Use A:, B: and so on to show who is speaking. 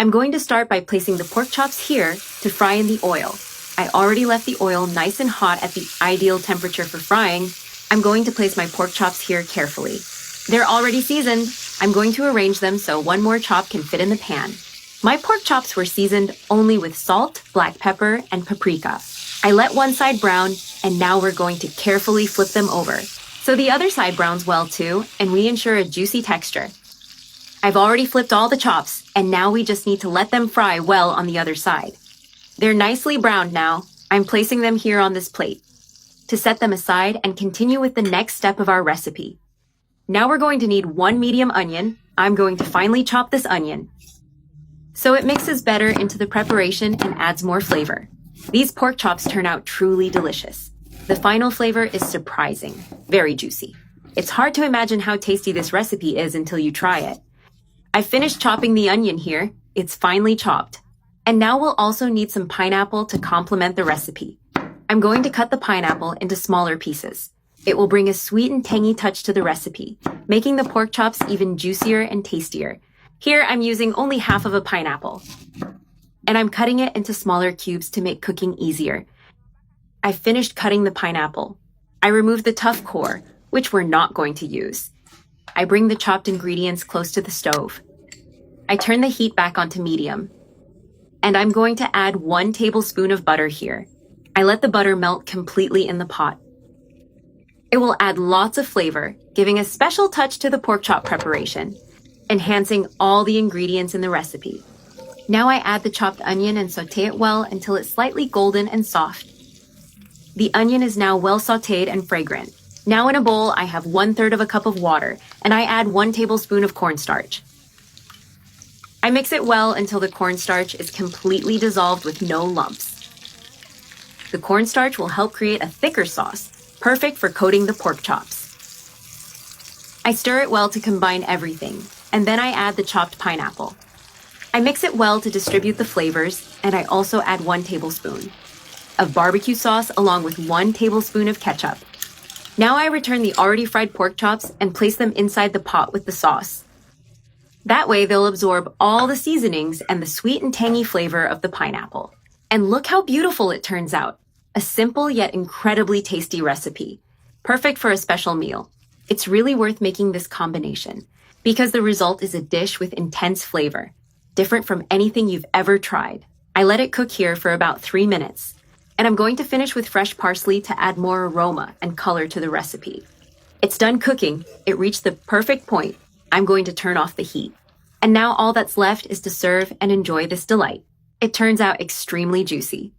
A: I'm going to start by placing the pork chops here to fry in the oil. I already left the oil nice and hot at the ideal temperature for frying. I'm going to place my pork chops here carefully. They're already seasoned. I'm going to arrange them so one more chop can fit in the pan. My pork chops were seasoned only with salt, black pepper, and paprika. I let one side brown, and now we're going to carefully flip them over, so the other side browns well too, and we ensure a juicy texture. I've already flipped all the chops, and now we just need to let them fry well on the other side. They're nicely browned now. I'm placing them here on this plate. To set them aside and continue with the next step of our recipe. Now we're going to need 1 medium onion. I'm going to finely chop this onion, so it mixes better into the preparation and adds more flavor. These pork chops turn out truly delicious. The final flavor is surprising, very juicy. It's hard to imagine how tasty this recipe is until you try it. I've finished chopping the onion here. It's finely chopped. And now we'll also need some pineapple to complement the recipe. I'm going to cut the pineapple into smaller pieces. It will bring a sweet and tangy touch to the recipe, making the pork chops even juicier and tastier. Here I'm using only half of a pineapple, and I'm cutting it into smaller cubes to make cooking easier. I finished cutting the pineapple. I removed the tough core, which we're not going to use. I bring the chopped ingredients close to the stove. I turn the heat back onto medium, and I'm going to add 1 tablespoon of butter here. I let the butter melt completely in the pot. It will add lots of flavor, giving a special touch to the pork chop preparation, enhancing all the ingredients in the recipe. Now I add the chopped onion and saute it well until it's slightly golden and soft. The onion is now well sauteed and fragrant. Now in a bowl, I have 1/3 of a cup of water, and I add 1 tablespoon of cornstarch. I mix it well until the cornstarch is completely dissolved with no lumps. The cornstarch will help create a thicker sauce, perfect for coating the pork chops. I stir it well to combine everything, and then I add the chopped pineapple. I mix it well to distribute the flavors, and I also add 1 tablespoon of barbecue sauce along with 1 tablespoon of ketchup. Now I return the already fried pork chops and place them inside the pot with the sauce. That way they'll absorb all the seasonings and the sweet and tangy flavor of the pineapple. And look how beautiful it turns out. A simple yet incredibly tasty recipe, perfect for a special meal. It's really worth making this combination because the result is a dish with intense flavor, different from anything you've ever tried. I let it cook here for about 3 minutes, and I'm going to finish with fresh parsley to add more aroma and color to the recipe. It's done cooking. It reached the perfect point. I'm going to turn off the heat. And now all that's left is to serve and enjoy this delight. It turns out extremely juicy.